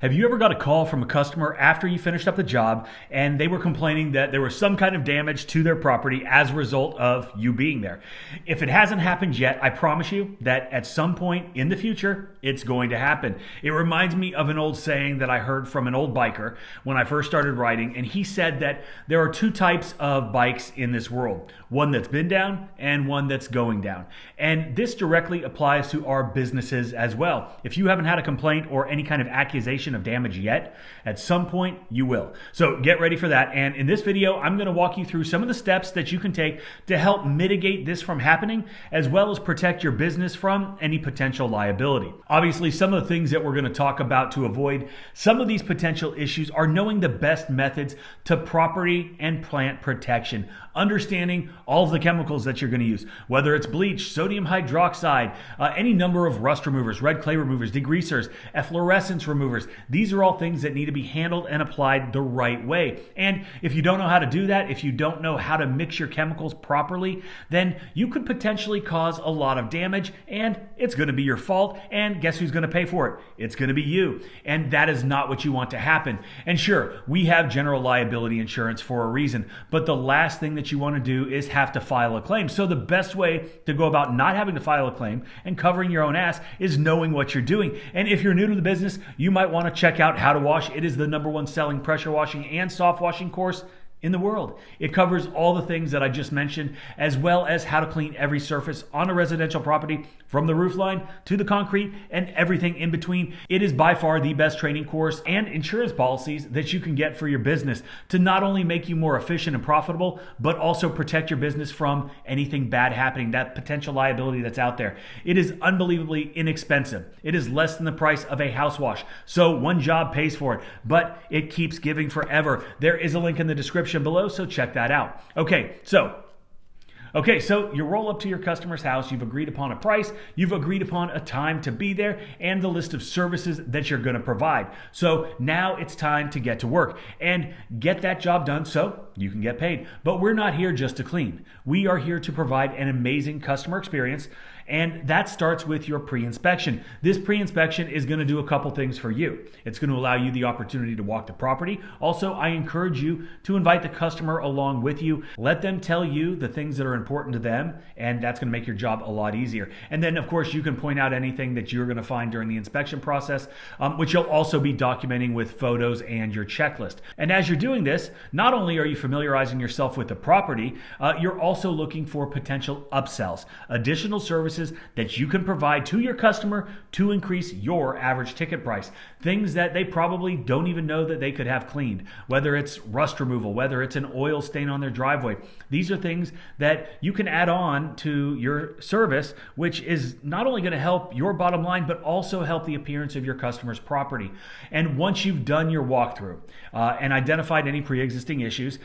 Have you ever got a call from a customer after you finished up the job and they were complaining that there was some kind of damage to their property as a result of you being there? If it hasn't happened yet, I promise you that at some point in the future, it's going to happen. It reminds me of an old saying that I heard from an old biker when I first started riding, and he said that there are two types of bikes in this world, one that's been down and one that's going down. And this directly applies to our businesses as well. If you haven't had a complaint or any kind of accusation of damage yet, at some point you will. So get ready for that. And in this video, I'm going to walk you through some of the steps that you can take to help mitigate this from happening, as well as protect your business from any potential liability. Obviously, some of the things that we're going to talk about to avoid some of these potential issues are knowing the best methods to property and plant protection, understanding all of the chemicals that you're going to use, whether it's bleach, sodium hydroxide, any number of rust removers, red clay removers, degreasers, efflorescence removers. These are all things that need to be handled and applied the right way. And if you don't know how to do that, if you don't know how to mix your chemicals properly, then you could potentially cause a lot of damage, and it's going to be your fault. And guess who's going to pay for it? It's going to be you. And that is not what you want to happen. And sure, we have general liability insurance for a reason, but the last thing that you want to do is have to file a claim. So the best way to go about not having to file a claim and covering your own ass is knowing what you're doing. And if you're new to the business, you might want to check out How to Wash. It is the #1 selling pressure washing and soft washing course in the world. It covers all the things that I just mentioned, as well as how to clean every surface on a residential property, from the roof line to the concrete and everything in between. It is by far the best training course and insurance policies that you can get for your business to not only make you more efficient and profitable, but also protect your business from anything bad happening, that potential liability that's out there. It is unbelievably inexpensive. It is less than the price of a house wash. So one job pays for it, but it keeps giving forever. There is a link in the description below, so check that out. Okay, so you roll up to your customer's house, you've agreed upon a price, you've agreed upon a time to be there, and the list of services that you're going to provide. So now it's time to get to work and get that job done so you can get paid. But we're not here just to clean. We are here to provide an amazing customer experience, and that starts with your pre-inspection. This pre-inspection is going to do a couple things for you. It's going to allow you the opportunity to walk the property. Also, I encourage you to invite the customer along with you. Let them tell you the things that are important to them, and that's going to make your job a lot easier. And then, of course, you can point out anything that you're going to find during the inspection process, which you'll also be documenting with photos and your checklist. And as you're doing this, not only are you familiarizing yourself with the property, you're also looking for potential upsells, additional services that you can provide to your customer to increase your average ticket price. Things that they probably don't even know that they could have cleaned, whether it's rust removal, whether it's an oil stain on their driveway. These are things that you can add on to your service, which is not only going to help your bottom line, but also help the appearance of your customer's property. And once you've done your walkthrough and identified any pre-existing issues,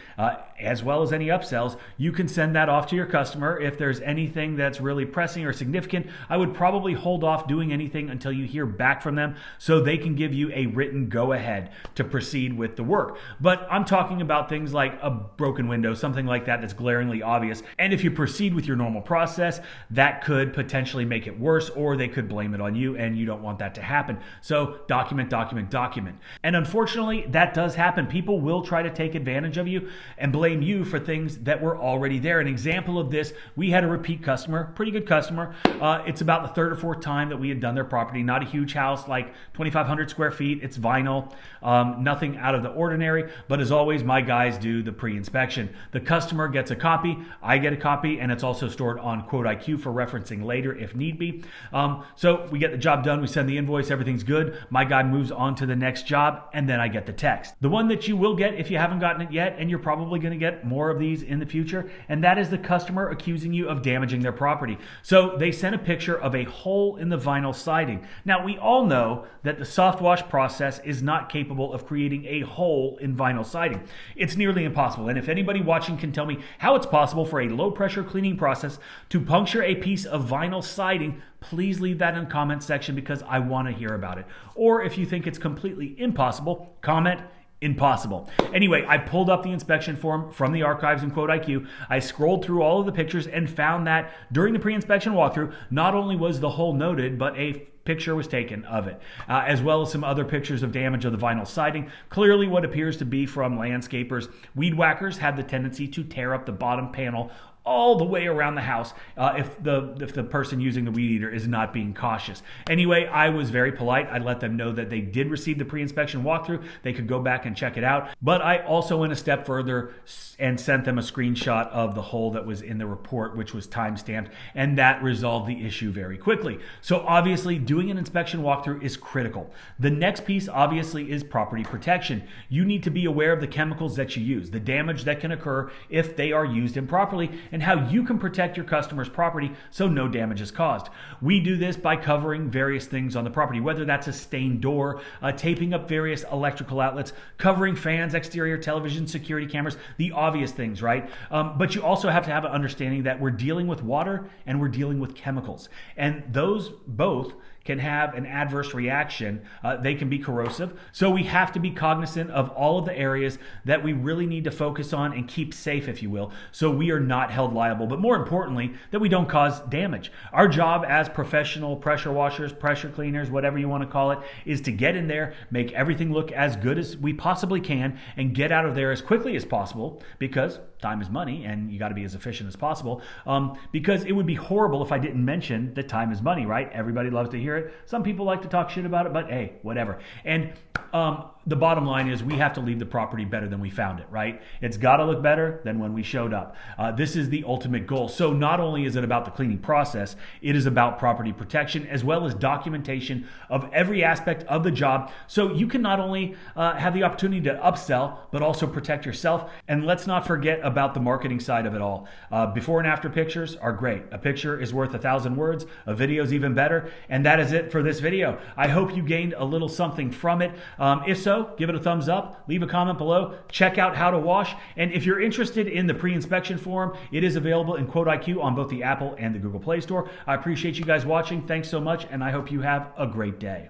as well as any upsells, you can send that off to your customer. If there's anything that's really pressing or significant, I would probably hold off doing anything until you hear back from them so they can give you a written go-ahead to proceed with the work. But I'm talking about things like a broken window, something like that that's glaringly obvious. And if you proceed with your normal process, that could potentially make it worse, or they could blame it on you, and you don't want that to happen. So document, document, document. And unfortunately, that does happen. People will try to take advantage of you and blame you for things that were already there. An example of this, we had a repeat customer, pretty good customer. It's about the third or fourth time that we had done their property. Not a huge house, like 2,500 square feet. It's vinyl, nothing out of the ordinary. But as always, my guys do the pre-inspection. The customer gets a copy, I get a copy, and it's also stored on 𝗤𝘂cie𝗁𝗏 for referencing later if need be. So we get the job done, we send the invoice, everything's good. My guy moves on to the next job, and then I get the text. The one that you will get if you haven't gotten it yet, and you're probably going to get more of these in the future, and that is the customer accusing you of damaging their property. So they sent a picture of a hole in the vinyl siding. Now, we all know that the soft wash process is not capable of creating a hole in vinyl siding. It's nearly impossible. And if anybody watching can tell me how it's possible for a low pressure cleaning process to puncture a piece of vinyl siding, please leave that in the comment section, because I want to hear about it. Or if you think it's completely impossible, comment impossible. Anyway, I pulled up the inspection form from the archives in 𝗤𝘂cie𝗁𝗏. I scrolled through all of the pictures and found that during the pre-inspection walkthrough, not only was the hole noted, but a picture was taken of it, as well as some other pictures of damage of the vinyl siding. Clearly what appears to be from landscapers. Weed whackers have the tendency to tear up the bottom panel all the way around the house if the person using the weed eater is not being cautious. Anyway, I was very polite. I let them know that they did receive the pre-inspection walkthrough. They could go back and check it out. But I also went a step further and sent them a screenshot of the hole that was in the report, which was time-stamped, and that resolved the issue very quickly. So obviously, doing an inspection walkthrough is critical. The next piece, obviously, is property protection. You need to be aware of the chemicals that you use, the damage that can occur if they are used improperly, and how you can protect your customer's property so no damage is caused. We do this by covering various things on the property, whether that's a stained door, taping up various electrical outlets, covering fans, exterior television, security cameras, the obvious things, right? But you also have to have an understanding that we're dealing with water and we're dealing with chemicals. And those both can have an adverse reaction. They can be corrosive. So we have to be cognizant of all of the areas that we really need to focus on and keep safe, if you will, so we are not held liable, but more importantly, that we don't cause damage. Our job as professional pressure washers, pressure cleaners, whatever you want to call it, is to get in there, make everything look as good as we possibly can, and get out of there as quickly as possible, because time is money and you got to be as efficient as possible, because it would be horrible if I didn't mention that time is money, right? Everybody loves to hear it. Some people like to talk shit about it, but hey, whatever. And the bottom line is we have to leave the property better than we found it, right? It's got to look better than when we showed up. This is the ultimate goal. So not only is it about the cleaning process, it is about property protection as well as documentation of every aspect of the job. So you can not only have the opportunity to upsell, but also protect yourself. And let's not forget about the marketing side of it all. Before and after pictures are great. A picture is worth 1,000 words. A video is even better. And that is it for this video. I hope you gained a little something from it. If so, give it a thumbs up, leave a comment below, check out how to wash. And if you're interested in the pre-inspection form, it is available in 𝗤𝘂𝗂𝗜𝗂 on both the Apple and the Google Play Store. I appreciate you guys watching. Thanks so much, and I hope you have a great day.